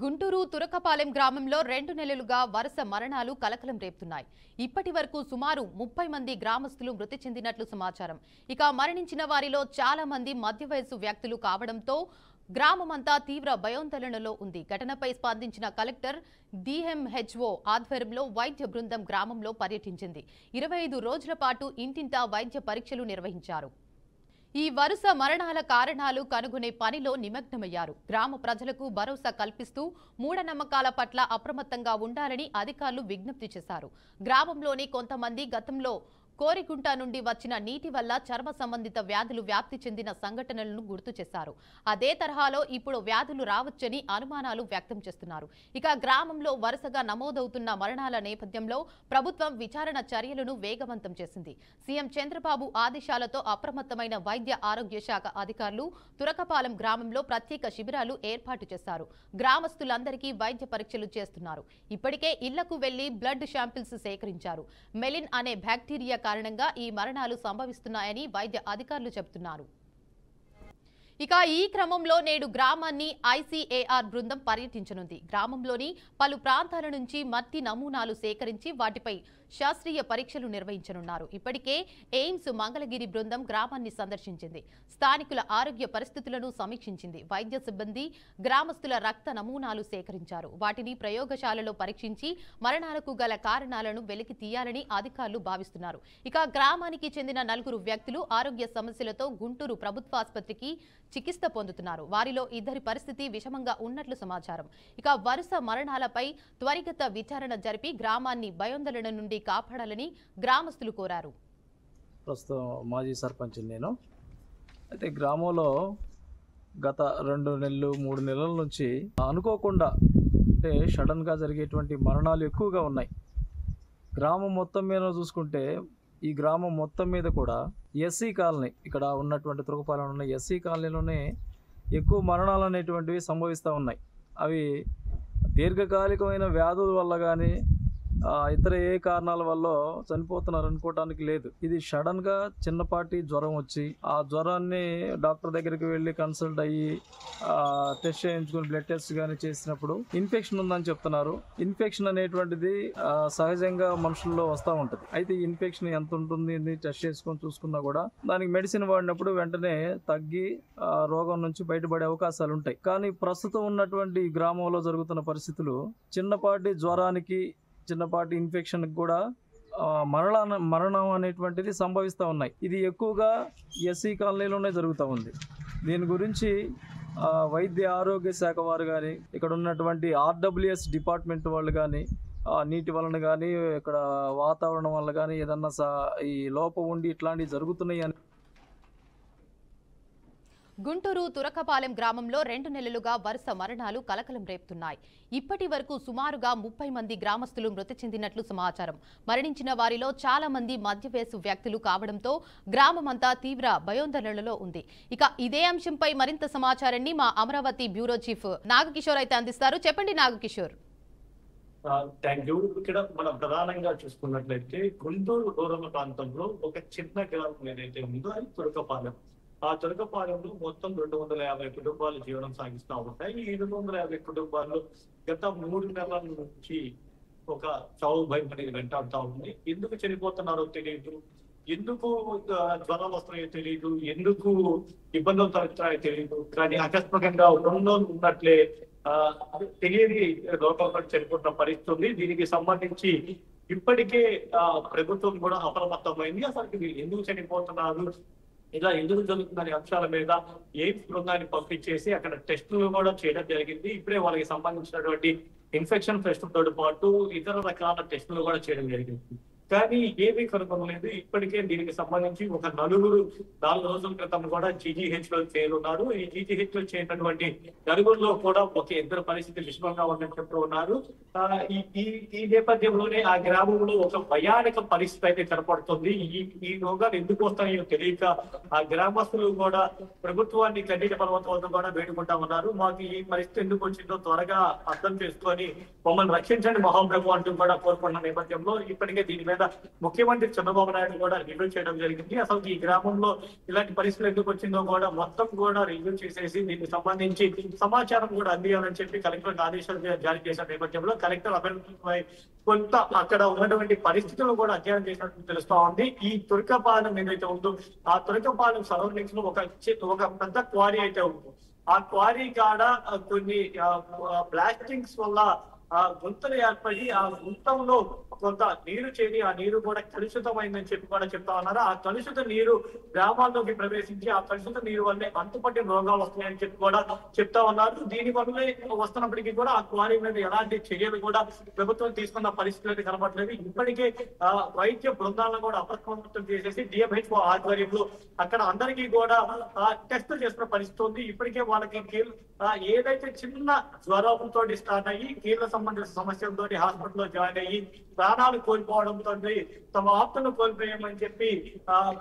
గుంటూరు తురకపాలెం గ్రామంలో 2 నెలలుగా వరుస మరణాలు కలకలం రేపుతున్నాయి. ఇప్పటి వరకు సుమారు 30 మంది గ్రామస్తులు మృతి చెందినట్లు సమాచారం. ఇక మరణించిన వారిలో చాలా మంది మధ్య వయసు వ్యక్తులు కావడంతో గ్రామమంతా తీవ్ర భయాందోళనలో ఉంది. ఘటనపై స్పందించిన కలెక్టర్ డిఎంహెచ్ఓ ఆధ్వర్యంలో వైద్య బృందం గ్రామంలో పర్యటించింది. 25 రోజుల పాటు ఇంటింటా వైద్య పరీక్షలు నిర్వహించారు. ఈ వరుస మరణాల కారణాలు కనుగొనే పనిలో నిమగ్నమయ్యారు. గ్రామ ప్రజలకు భరోసా కల్పిస్తూ మూఢనమ్మకాల పట్ల అప్రమత్తంగా ఉండాలని అధికారులు విజ్ఞప్తి చేశారు. గ్రామంలోని కొంతమంది గతంలో కోరిగుంట నుండి వచ్చిన నీటి వల్ల చర్మ సంబంధిత వ్యాధులు వ్యాప్తి చెందిన సంఘటనలను గుర్తు చేశారు. అదే తరహాలో ఇప్పుడు వ్యాధులు రావచ్చని అనుమానాలు వ్యక్తం చేస్తున్నారు. ఇక గ్రామంలో వరుసగా నమోదవుతున్న మరణాల నేపథ్యంలో ప్రభుత్వం విచారణ చర్యలను వేగవంతం చేసింది. సీఎం చంద్రబాబు ఆదేశాలతో అప్రమత్తమైన వైద్య ఆరోగ్య శాఖ అధికారులు తురకపాలెం గ్రామంలో ప్రత్యేక శిబిరాలు ఏర్పాటు చేశారు. గ్రామస్తులందరికీ వైద్య పరీక్షలు చేస్తున్నారు. ఇప్పటికే ఇళ్లకు వెళ్లి బ్లడ్ శాంపిల్స్ సేకరించారు. మెలిన్ అనే బ్యాక్టీరియా కారణంగా ఈ మరణాలు సంభవిస్తున్నాయని వైద్య అధికారులు చెబుతున్నారు. ఇక ఈ క్రమంలో నేడు గ్రామాన్ని ఐసీఏఆర్ బృందం పర్యటించనుంది. గ్రామంలోని పలు ప్రాంతాల నుంచి మట్టి నమూనాలు సేకరించి వాటిపై శాస్త్రీయ పరీక్షలు నిర్వహించనున్నారు. ఇప్పటికే ఎయిమ్స్ మంగళగిరి బృందం గ్రామాన్ని సందర్శించింది. స్థానికుల ఆరోగ్య పరిస్థితులను సమీక్షించింది. వైద్య సిబ్బంది గ్రామస్తుల రక్త నమూనాలు సేకరించారు. వాటిని ప్రయోగశాలలో పరీక్షించి మరణాలకు గల కారణాలను వెలికి తీయాలని అధికారులు భావిస్తున్నారు. ఇక గ్రామానికి చెందిన 4 వ్యక్తులు ఆరోగ్య సమస్యలతో గుంటూరు ప్రభుత్వాసుపత్రికి చికిత్స పొందుతున్నారు. వారిలో 2 పరిస్థితి విషమంగా ఉన్నట్లు సమాచారం. ఇక వరుస మరణాలపై త్వరిత విచారణ జరిపి గ్రామాన్ని భయాందోళన నుండి కాపాడాలని గ్రామస్తులు కోరారు. ప్రస్తుతం మాజీ సర్పంచ్ నేను. అయితే గ్రామంలో గత 2 నెలలు 3 నెలల నుంచి అనుకోకుండా అంటే సడన్గా జరిగేటువంటి మరణాలు ఎక్కువగా ఉన్నాయి. గ్రామం మొత్తం మీద చూసుకుంటే ఈ గ్రామం మొత్తం మీద కూడా ఎస్సీ కాలనీ, ఇక్కడ ఉన్నటువంటి తురకపాలెం ఉన్న ఎస్సీ కాలనీలోనే ఎక్కువ మరణాలు అనేటువంటివి సంభవిస్తూ ఉన్నాయి. అవి దీర్ఘకాలికమైన వ్యాధుల వల్ల కానీ ఇతర ఏ కారణాల వల్ల చనిపోతున్నారు అనుకోవటానికి లేదు. ఇది సడన్గా చిన్నపాటి జ్వరం వచ్చి ఆ జ్వరాన్ని డాక్టర్ దగ్గరికి వెళ్ళి కన్సల్ట్ అయ్యి టెస్ట్ చేయించుకుని బ్లడ్ టెస్ట్ కానీ చేసినప్పుడు ఇన్ఫెక్షన్ ఉందని చెప్తున్నారు. ఇన్ఫెక్షన్ అనేటువంటిది సహజంగా మనుషుల్లో వస్తూ ఉంటుంది. అయితే ఈ ఇన్ఫెక్షన్ ఎంత ఉంటుంది టెస్ట్ చేసుకొని చూసుకున్నా కూడా దానికి మెడిసిన్ వాడినప్పుడు వెంటనే తగ్గి రోగం నుంచి బయటపడే అవకాశాలు ఉంటాయి. కానీ ప్రస్తుతం ఉన్నటువంటి గ్రామంలో జరుగుతున్న పరిస్థితులు చిన్నపాటి జ్వరానికి చిన్నపాటి ఇన్ఫెక్షన్కి కూడా మరణం అనేటువంటిది సంభవిస్తూ ఉన్నాయి. ఇది ఎక్కువగా ఎస్సీ కాలనీలోనే జరుగుతూ ఉంది. దీని గురించి వైద్య ఆరోగ్య శాఖ వారు కానీ ఇక్కడ ఉన్నటువంటి ఆర్డబ్ల్యూఎస్ డిపార్ట్మెంట్ వాళ్ళు కానీ నీటి వలన కానీ ఇక్కడ వాతావరణం వల్ల కానీ ఏదన్నా ఈ లోపం ఉండి ఇట్లాంటివి జరుగుతున్నాయి అని. గుంటూరు తురకపాలెం గ్రామంలో 2 నెలలుగా వరుస మరణాలు కలకలం రేపుతున్నాయి. ఇప్పటి వరకు సుమారుగా 30 మంది గ్రామస్తులు మృతి చెందినట్లు సమాచారం. మరణించిన వారిలో చాలా మంది మధ్య వయసు వ్యక్తులు కావడంతో గ్రామమంతా తీవ్ర భయాందోళనలో ఉంది. ఇక ఇదే అంశంపై మరింత సమాచారాన్ని మా అమరావతి బ్యూరో చీఫ్ నాగకిషోర్ అయితే అందిస్తారు. చెప్పండి నాగకిషోర్. Thank you. ఇక్కడ మనం ప్రధానంగా చూసుకున్నట్లయితే గుంటూరు రూరల్ ప్రాంతంలో ఒక చిన్న గ్రామం ఏదైతే ఉందో అది తురకపాలెం. ఆ తురకపాలెంలో మొత్తం 250 కుటుంబాలు జీవనం సాగిస్తూ ఉంటాయి. ఈ 250 కుటుంబాల్లో గత 3 నెలల నుంచి ఒక చావు భయం అనేది వెంటాడుతూ ఉంది. ఎందుకు చనిపోతున్నారో తెలియదు, ఎందుకు జ్వరం వస్తున్నాయో తెలియదు, ఎందుకు ఇబ్బందులు తలెత్తాయో తెలియదు. కానీ ఆకస్మికంగా ఉన్నట్లే తెలియని లోపల చనిపోతున్న పరిస్థితి ఉంది. దీనికి సంబంధించి ఇప్పటికే ప్రభుత్వం కూడా అప్రమత్తమైంది. అసలు ఎందుకు చనిపోతున్నారు, ఇలా ఎందుకు జరుగుతుందనే అంశాల మీద ఎయిమ్స్ బృందాన్ని పంపించేసి అక్కడ టెస్టులు కూడా చేయడం జరిగింది. ఇప్పుడే వాళ్ళకి సంబంధించినటువంటి ఇన్ఫెక్షన్ టెస్టులతో పాటు ఇతర రకాల టెస్టులు కూడా చేయడం జరిగింది. కానీ ఏమీ కనుగొనలేదు. ఇప్పటికే దీనికి సంబంధించి ఒక 4 రోజుల క్రితం కూడా జీజీహెచ్ లో చేరున్నారు. ఈ జీజీహెచ్ లో చేరినటువంటి 4 కూడా ఒక 2 పరిస్థితి విషమంగా ఉందని చెప్తూ ఉన్నారు. ఈ నేపథ్యంలోనే ఆ గ్రామంలో ఒక భయానక పరిస్థితి అయితే కనపడుతుంది. ఈ రోగాలు ఎందుకు వస్తాయో తెలియక ఆ గ్రామస్తులు కూడా ప్రభుత్వాన్ని కన్నీటి పర్వతాలతో కూడా వేడుకుంటా ఉన్నారు. మాకు ఈ పరిస్థితి ఎందుకు వచ్చిందో త్వరగా అర్థం చేసుకొని మమ్మల్ని రక్షించండి మహాప్రభు అంటూ కూడా కోరుకున్న నేపథ్యంలో ఇప్పటికే దీని మీద మీద ముఖ్యమంత్రి చంద్రబాబు నాయుడు కూడా రివ్యూ చేయడం జరిగింది. అసలు ఈ గ్రామంలో ఇలాంటి పరిస్థితులు ఎందుకు వచ్చిందో కూడా మొత్తం కూడా రివ్యూ చేసేసి దీనికి సంబంధించి సమాచారం కూడా అందియాలని చెప్పి కలెక్టర్ ఆదేశాలు జారీ చేసిన నేపథ్యంలో కలెక్టర్ అభ్యర్థులపై కొంత అక్కడ ఉన్నటువంటి పరిస్థితులను కూడా అధ్యయనం చేసినట్టు తెలుస్తా ఉంది. ఈ తురకపాలెం ఏదైతే ఉందో ఆ తురకపాలెం సరౌండింగ్స్ లో ఒక పెద్ద క్వారీ అయితే ఉంది. ఆ క్వారీ కాడ కొన్ని బ్లాస్టింగ్స్ వల్ల గుంతలు ఏర్పడి ఆ గుంతంలో కొంత నీరు చేరి ఆ నీరు కూడా కలుషితమైందని చెప్పి కూడా చెప్తా ఉన్నారు. ఆ కలుషిత నీరు గ్రామాల్లోకి ప్రవేశించి ఆ కలుషిత నీరు వల్లే అంతుపట్టిన రోగాలు వస్తున్నాయని చెప్పి కూడా చెప్తా ఉన్నారు. దీని వల్లే వస్తున్నప్పటికీ కూడా ఆ క్వారీ మీద ఎలాంటి చర్యలు కూడా ప్రభుత్వం తీసుకున్న పరిస్థితులు కనబడలేదు. ఇప్పటికే వైద్య బృందాలను కూడా అప్రమత్తం చేసేసి డిఎంహెచ్ఓ ఆధ్వర్యంలో అక్కడ అందరికీ కూడా టెస్టులు చేస్తున్న పరిస్థితి ఉంది. ఇప్పటికే వాళ్ళకి ఏదైతే చిన్న జ్వరంతో స్టార్ట్ అయ్యి కీళ్ళ సంబంధించిన సమస్యలతో హాస్పిటల్లో జాయిన్ అయ్యి ప్రాణాలు కోల్పోవడంతో తమ ఆప్తులను కోల్పోయామని చెప్పి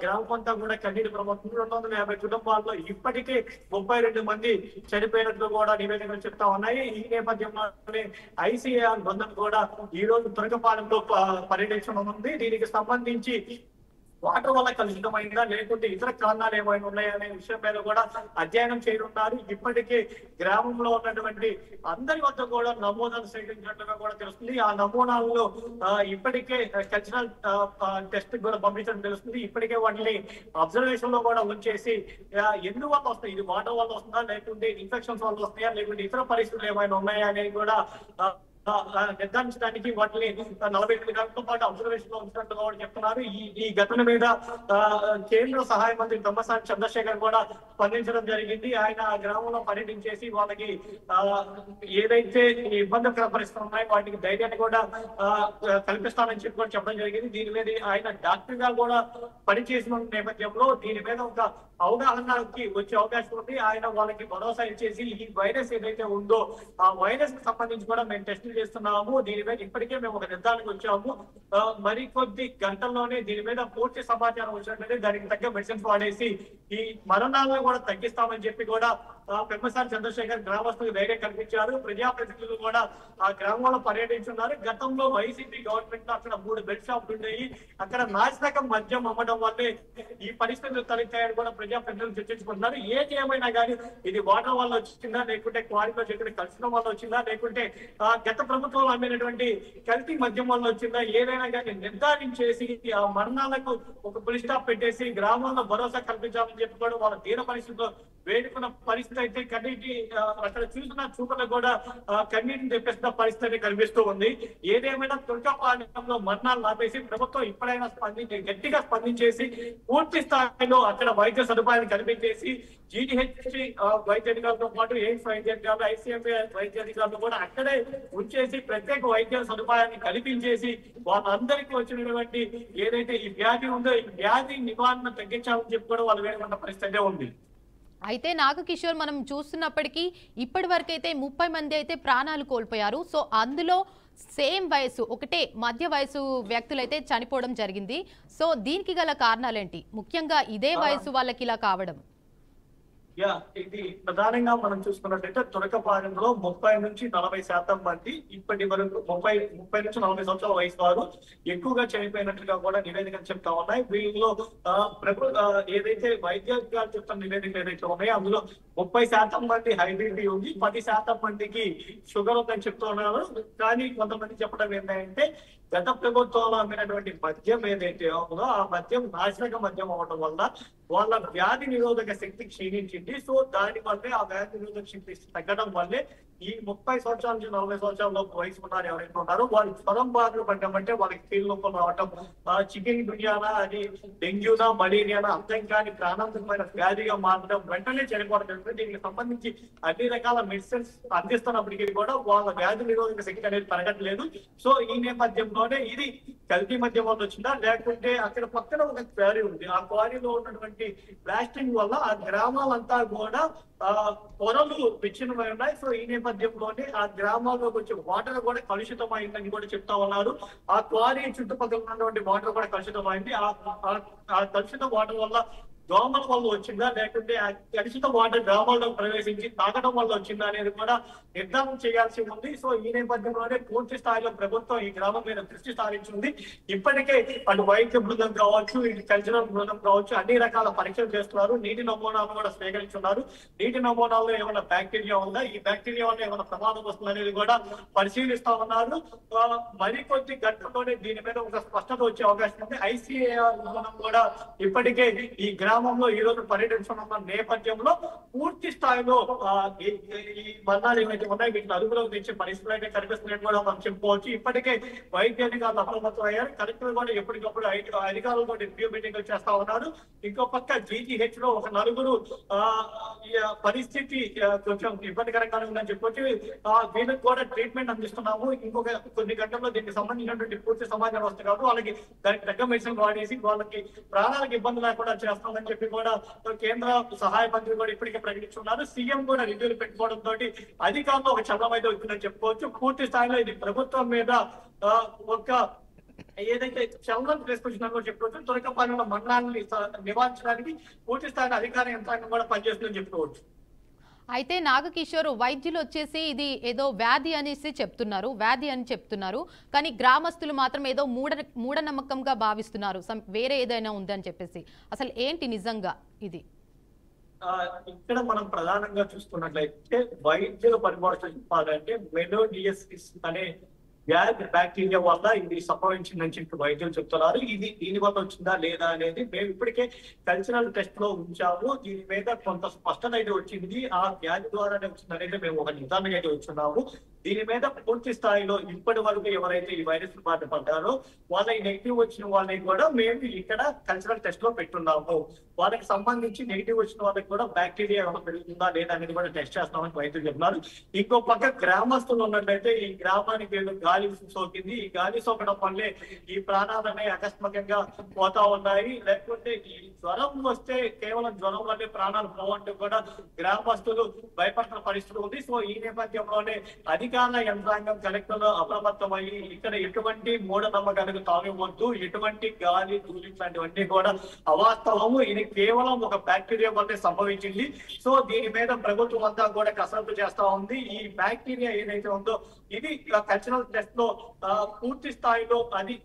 గ్రామం అంతా కూడా కన్నీటి ప్రభుత్వం 250 కుటుంబాల్లో ఇప్పటికే 32 మంది చనిపోయినట్లు కూడా నివేదికలు చెప్తా ఉన్నాయి. ఈ నేపథ్యంలోనే ఐసీఏఆర్ బృందం కూడా ఈ రోజు తురకపాలెంలో పర్యటించనుంది. దీనికి సంబంధించి వాటర్ వల్ల కలుషితమైందా లేకుంటే ఇతర కారణాలు ఏమైనా ఉన్నాయనే విషయం మీద కూడా అధ్యయనం చేయనున్నారు. ఇప్పటికే గ్రామంలో ఉన్నటువంటి అందరి వద్ద కూడా నమూనాలు సేకరించినట్లుగా కూడా తెలుస్తుంది. ఆ నమూనాల్లో ఇప్పటికే కల్చరల్ టెస్ట్ కూడా పంపించడం తెలుస్తుంది. ఇప్పటికే వాటిని అబ్జర్వేషన్ లో కూడా ఉంచేసి ఎందువల్ల వస్తాయి, ఇది వాటర్ వల్ల వస్తుందా లేకుంటే ఇన్ఫెక్షన్స్ వల్ల వస్తాయా లేకుంటే ఇతర పరిస్థితులు ఏమైనా ఉన్నాయా అనేది కూడా నిర్ధారించడానికి వాటిని 48 గంటల పాటు అబ్జర్వేషన్ లో ఉంచినట్టుగా కూడా చెప్తున్నారు. ఈ ఘటన మీద కేంద్ర సహాయ మంత్రి తమ్మసాని చంద్రశేఖర్ కూడా స్పందించడం జరిగింది. ఆయన ఆ గ్రామంలో పర్యటించేసి వాళ్ళకి ఏదైతే ఇబ్బందికర పరిస్థితులు ఉన్నాయో వాటికి ధైర్యాన్ని కూడా కల్పిస్తానని చెప్పి కూడా చెప్పడం జరిగింది. దీని మీద ఆయన డాక్టర్ గా కూడా పనిచేసిన నేపథ్యంలో దీని మీద ఒక అవగాహనకి వచ్చే అవకాశం ఉంది. ఆయన వాళ్ళకి భరోసా ఇచ్చేసి ఈ వైరస్ ఏదైతే ఉందో ఆ వైరస్ కి సంబంధించి కూడా మేము టెస్టులు చేస్తున్నాము. దీని మీద ఇప్పటికే మేము ఒక నిర్ధారణకు వచ్చాము. మరికొద్ది గంటల్లోనే దీని మీద పూర్తి సమాచారం వచ్చినట్లయితే దానికి తగ్గ మెడిసిన్స్ వాడేసి ఈ మరణాలను కూడా తగ్గిస్తామని చెప్పి కూడా పెమ్మసాని చంద్రశేఖర్ గ్రామస్తులకు ధైర్యం కల్పించారు. ప్రజాప్రతినిధులు కూడా ఆ గ్రామంలో పర్యటించున్నారు. గతంలో వైసీపీ గవర్నమెంట్ లో అక్కడ 3 బెడ్ షాపులు ఉన్నాయి. అక్కడ నాశనకం మద్యం అమ్మడం వల్లే ఈ పరిస్థితులు తలెత్తాయని కూడా ప్రజాప్రతినిధులు చర్చించుకుంటున్నారు. ఏది ఏమైనా కానీ ఇది వాటర్ వల్ల వచ్చిందా లేకుంటే క్వారీలో చెప్పిన కలుషితం వల్ల వచ్చిందా లేకుంటే గత ప్రభుత్వంలో అమ్మినటువంటి కల్తీ మద్యం వల్ల వచ్చిందా ఏదైనా కానీ నిర్ధారించేసి ఆ మరణాలకు ఒక పులి స్టాప్ పెట్టేసి గ్రామాల్లో భరోసా కల్పించాలని చెప్పి కూడా వాళ్ళ తీర పరిస్థితుల్లో వేడుకున్న పరిస్థితి అయితే కన్నీటి అక్కడ చూసిన చూపులకు కూడా కన్నీటిని తెప్పిస్తున్న పరిస్థితి కనిపిస్తూ ఉంది. ఏదేమైనా తురకపాలెంలో మరణాలు ఆపేసి ప్రభుత్వం ఇప్పుడైనా గట్టిగా స్పందించేసి పూర్తి స్థాయిలో అక్కడ వైద్య సదుపాయాలు కల్పించేసి జీడీహెచ్ వైద్య అధికారులతో పాటు ఎయిమ్స్ వైద్య అధికారులు ఐసీఎంఏ వైద్య అధికారులు కూడా అక్కడే ఉంచేసి ప్రత్యేక వైద్య సదుపాయాన్ని కల్పించేసి వాళ్ళందరికీ వచ్చినటువంటి ఏదైతే ఈ వ్యాధి ఉందో ఈ వ్యాధి నివారణ తగ్గించాలని చెప్పి కూడా వాళ్ళు వేడుకున్న పరిస్థితి ఉంది. అయితే నాగకిషోర్ మనం చూస్తున్నప్పటికీ ఇప్పటి వరకు అయితే 30 మంది అయితే ప్రాణాలు కోల్పోయారు. సో అందులో సేమ్ వయసు ఒకటే మధ్య వయసు వ్యక్తులైతే చనిపోవడం జరిగింది. సో దీనికి గల కారణాలేంటి? ముఖ్యంగా ఇదే వయసు వాళ్ళకి ఇలా కావడం? ఇది ప్రధానంగా మనం చూసుకున్నట్టయితే తురకపాలెంలో 30 నుంచి 40% మంది ఇప్పటి వరకు 30 నుంచి 40 సంవత్సరాల వయసు వారు ఎక్కువగా చనిపోయినట్లుగా కూడా నివేదికలు చెప్తా ఉన్నాయి. వీళ్ళలో ఏదైతే వైద్యాధికారులు చెప్తున్న నివేదికలు ఏదైతే ఉన్నాయో అందులో 30% మంది హై బీపీ ఉంది, 10% మందికి షుగర్ ఉందని చెప్తూ ఉన్నారు. కానీ కొంతమంది చెప్పడం ఏంటంటే గత ప్రభుత్వంలో అమ్మినటువంటి మద్యం ఏదైతే ఉందో ఆ మద్యం నాశనక మద్యం అవడం వల్ల వాళ్ళ వ్యాధి నిరోధక శక్తి క్షీణించింది. సో దాని వల్లే ఆ వ్యాధి నిరోధక శక్తి తగ్గడం వల్లే ఈ 30 సంవత్సరాల నుంచి 40 సంవత్సరాల వయసు ఉన్నారు ఎవరైతే ఉన్నారో వాళ్ళు జ్వరం బాధలు పడ్డామంటే వాళ్ళకి కీళ్ళ నొప్పులు రావటం, చికెన్ గున్యానా అది డెంగ్యూనా మలేరియానా అర్థం కాని ప్రాణాంతకమైన వ్యాధిగా మారడం, వెంటనే చనిపోవడం జరుగుతుంది. దీనికి సంబంధించి అన్ని రకాల మెడిసిన్స్ అందిస్తున్నప్పటికీ కూడా వాళ్ళ వ్యాధి నిరోధక శక్తి అనేది పెరగట్లేదు. సో ఈ నేపథ్యంలోనే ఇది కల్తీ మద్యం వల్ల వచ్చిందా లేకుంటే అక్కడ పక్కన ఒక క్వారీ ఉంది, ఆ క్వారీలో ఉన్నటువంటి బ్లాస్టింగ్ వల్ల ఆ గ్రామాలంతా కూడా పొరలు విచ్ఛిన్నమై ఉన్నాయి. సో ఈ నేపథ్యంలోనే ఆ గ్రామాల్లోకి వచ్చే వాటర్ కూడా కలుషితమైందని కూడా చెప్తా ఉన్నారు. ఆ క్వారీ చుట్టుపక్కల ఉన్నటువంటి వాటర్ కూడా కలుషితమైంది. ఆ కలుషిత వాటర్ వల్ల దోమల వల్ల వచ్చిందా లేకుంటే ఆ కలుషిత వాటర్ గ్రామాల్లో ప్రవేశించి తాగడం వల్ల వచ్చిందా అనేది కూడా నిర్ధారణ చేయాల్సి ఉంది. సో ఈ నేపథ్యంలోనే పూర్తి స్థాయిలో ప్రభుత్వం ఈ గ్రామం మీద దృష్టి సారించింది. ఇప్పటికే అటు వైద్య బృందం కావచ్చు, ఇటు కల్చరల్ బృందం కావచ్చు, అన్ని రకాల పరీక్షలు చేస్తున్నారు. నీటి నమూనాలు కూడా స్వీకరించున్నారు. నీటి నమూనాల్లో ఏమైనా బ్యాక్టీరియా ఉందా, ఈ బ్యాక్టీరియా వల్ల ఏమైనా ప్రమాదం వస్తుందా అనేది కూడా పరిశీలిస్తా ఉన్నారు. మరికొద్ది గంటల్లోనే దీని మీద ఒక స్పష్టత వచ్చే అవకాశం ఉంది. ICAR బృందం కూడా ఇప్పటికే ఈ గ్రామంలో ఈ రోజు పర్యటించనున్న నేపథ్యంలో పూర్తి స్థాయిలో ఈ మరణాలు ఏవైతే ఉన్నాయో వీటిని అదుపులోకి తెచ్చే పరిస్థితులు అయితే కనిపిస్తున్నట్టు కూడా మనం చెప్పుకోవచ్చు. ఇప్పటికే వైద్య అధికారులు అప్రమత్తం అయ్యారు. కలెక్టర్ కూడా ఎప్పటికప్పుడు అధికారులతో రివ్యూ మీటింగ్లు చేస్తా ఉన్నారు. ఇంకో పక్క GGH లో ఒక నలుగురు పరిస్థితి కొంచెం ఇబ్బందికరంగానే ఉందని చెప్పొచ్చు. వీళ్ళకి కూడా ట్రీట్మెంట్ అందిస్తున్నాము. ఇంకొక కొన్ని గంటల్లో దీనికి సంబంధించినటువంటి పూర్తి సమాచారం వస్తుంది కాబట్టి వాళ్ళకి దానికి తగ్గ మెడిసిన్ వాడేసి వాళ్ళకి ప్రాణాలకు ఇబ్బంది లేకుండా చేస్తామని చెప్పి కూడా కేంద్ర సహాయ మంత్రి కూడా ఇప్పటికే ప్రకటించున్నారు. సీఎం కూడా రివ్యూలు పెట్టుకోవడంతో అధికారులు ఒక చలం అయితే వచ్చిందని చెప్పుకోవచ్చు. పూర్తి స్థాయిలో ఇది ప్రభుత్వం మీద ఒక ఏదైతే చలనం తీసుకొచ్చినారో చెప్పుకోవచ్చు. తురకపాలెంలో మండలాన్ని నివారించడానికి పూర్తి స్థాయిలో అధికార యంత్రాంగం కూడా పనిచేస్తుందని చెప్పుకోవచ్చు. అయితే నాగకిషోర్, వైద్యులు వచ్చేసి ఇది ఏదో వ్యాధి అనేసి చెప్తున్నారు, వ్యాధి అని చెప్తున్నారు. కానీ గ్రామస్తులు మాత్రం ఏదో మూఢనమ్మకంగా భావిస్తున్నారు, వేరే ఏదైనా ఉందని చెప్పేసి. అసలు ఏంటి నిజంగా ఇది? ఇక్కడ మనం ప్రధానంగా చూసుకున్నట్లయితే వైద్యుల పరిభాష చెప్పాలంటే మెలోడియసిస్ అనే వ్యాధి బ్యాక్టీరియా వల్ల ఇది సంభవించిందని చెప్పి వైద్యులు చెప్తున్నారు. ఇది దీని వల్ల వచ్చిందా లేదా అనేది మేము ఇప్పటికే కల్చరల్ టెస్ట్ లో ఉంచాము. దీని మీద కొంత స్పష్టత అయితే వచ్చింది. ఆ వ్యాధి ద్వారానే వచ్చింది అనేది మేము ఒక నిర్ధారణ అయితే వచ్చున్నాము. దీని మీద పూర్తి స్థాయిలో ఇప్పటి వరకు ఎవరైతే ఈ వైరస్ బాధ పడ్డారో వాళ్ళకి నెగిటివ్ వచ్చిన వాళ్ళకి కూడా మేము ఇక్కడ కల్చరల్ టెస్ట్ లో పెట్టున్నాము. వాళ్ళకి సంబంధించి నెగిటివ్ వచ్చిన వాళ్ళకి కూడా బ్యాక్టీరియా ఏమైనా పెరుగుతుందా లేదా అనేది కూడా టెస్ట్ చేస్తామని వైద్యులు చెప్తున్నారు. ఇంకో పక్క గ్రామస్తులు ఉన్నట్లయితే ఈ గ్రామానికి ఏదో గాలి సోకింది, ఈ గాలి సోకడం వల్లే ఈ ప్రాణాలనే అకస్మాత్తుగా పోతా ఉన్నాయి, లేకపోతే ఈ జ్వరం వస్తే కేవలం జ్వరం వల్లే ప్రాణాలు పోవంటూ కూడా గ్రామస్తులు భయపడుతున్న పరిస్థితి ఉంది. సో ఈ నేపథ్యంలోనే అధికార యంత్రాంగం కలెక్టర్లు అప్రమత్తమయ్యి ఇక్కడ ఎటువంటి మూఢనమ్మకాలకు తావివ్వద్దు, ఎటువంటి గాలి ధూళి లాంటివన్నీ కూడా అవాస్తవము, ఇది కేవలం ఒక బ్యాక్టీరియా వల్లే సంభవించింది. సో దీని మీద ప్రభుత్వం అంతా కూడా కసరత్తు చేస్తా ఉంది. ఈ బ్యాక్టీరియా ఏదైతే ఉందో ఇది కల్చరల్ టెస్ట్ లో పూర్తి స్థాయిలో అది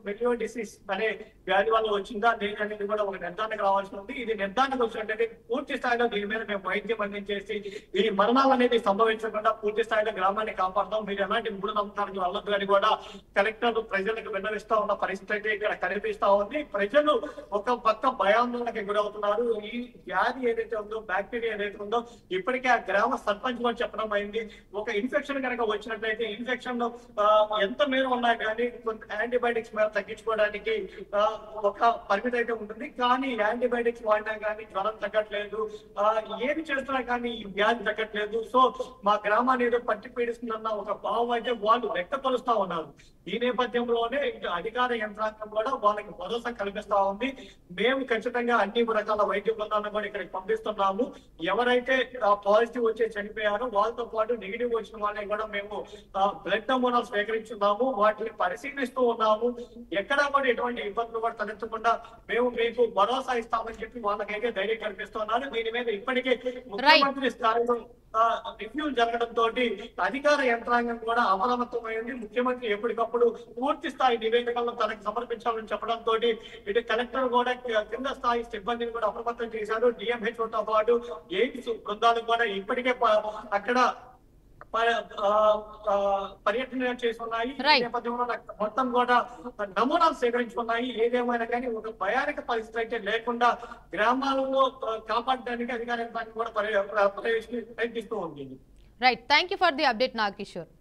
మెలియోడిసిస్ అనే వ్యాధి వల్ల వచ్చిందా లేదనేది కూడా ఒక నిర్ధారణకు రావాల్సి ఉంది. ఇది నిర్ధారణకు వచ్చినట్లయితే పూర్తి స్థాయిలో దీని మీద మేము వైద్యం అందించేసి ఈ మరణాలు అనేది సంభవించకుండా పూర్తి స్థాయిలో గ్రామాన్ని కాపాడతాం. మీరు ఎలాంటి మూఢనమ్మకాలకు వెళ్ళొద్దు అని కూడా కలెక్టర్ ప్రజలకు విన్నవిస్తా ఉన్న పరిస్థితి అయితే ఇక్కడ కనిపిస్తా ఉంది. ప్రజలు ఒక పక్క భయాందోళనకి గురవుతున్నారు. ఈ వ్యాధి ఏదైతే ఉందో, బ్యాక్టీరియా ఏదైతే ఉందో ఇప్పటికే ఆ గ్రామ సర్పంచ్ కూడా చెప్పడం అయింది. ఒక ఇన్ఫెక్షన్ కనుక వచ్చినట్లయితే ఇన్ఫెక్షన్ లో ఎంత మేర ఉన్నాయి కానీ యాంటీబయాటిక్స్ మీద తగ్గించుకోవడానికి ఒక పరిమితి అయితే ఉంటుంది. కానీ యాంటీబయాటిక్స్ వాడినా కానీ జ్వరం తగ్గట్లేదు, ఏది చేస్తున్నా కానీ ఈ వ్యాధి తగ్గట్లేదు. సో మా గ్రామాన్ని ఏదో పట్టి పీడిస్తుందన్న ఒక భావం అయితే వాళ్ళు వ్యక్తపరుస్తా ఉన్నారు. ఈ నేపథ్యంలోనే అధికార యంత్రాంగం కూడా వాళ్ళకి భరోసా కల్పిస్తా ఉంది. మేము ఖచ్చితంగా అన్ని రకాల వైద్య బృందాలను కూడా ఇక్కడికి పంపిస్తున్నాము. ఎవరైతే పాజిటివ్ వచ్చి చనిపోయారో వాళ్ళతో పాటు నెగిటివ్ వచ్చిన వాళ్ళని కూడా మేము బ్లడ్ నమూనాలు స్వీకరించున్నాము, వాటిని పరిశీలిస్తూ ఉన్నాము. ఎక్కడా కూడా ఎటువంటి ఇబ్బందులు కూడా తలెత్తకుండా మేము మీకు భరోసా ఇస్తామని చెప్పి వాళ్ళకైతే ధైర్యం కల్పిస్తున్నారు. దీని మీద ఇప్పటికే ముఖ్యమంత్రి స్థాయిలో రివ్యూ జరగడంతో అధికార యంత్రాంగం కూడా అప్రమత్తమైంది. ముఖ్యమంత్రి ఎప్పటికప్పుడు పూర్తి స్థాయి నివేదికలను తనకు సమర్పించాలని చెప్పడంతో ఇటు కలెక్టర్ కూడా కింద స్థాయి సిబ్బందిని కూడా అప్రమత్తం చేశారు. DMHO తో పాటు ఎయిమ్స్ బృందాలు కూడా ఇప్పటికే అక్కడ పర్యటన చేస్తున్నాయి. ఈ నేపథ్యంలో మొత్తం కూడా నమూనాలు సేకరించుకున్నాయి. ఏదేమైనా కానీ ఒక భయానక పరిస్థితి అయితే లేకుండా గ్రామాలలో కాపాడడానికి అధికార యంత్రాంగం కూడా ప్రయత్నిస్తూ ఉంది. Right, thank you for the update Nagakishore.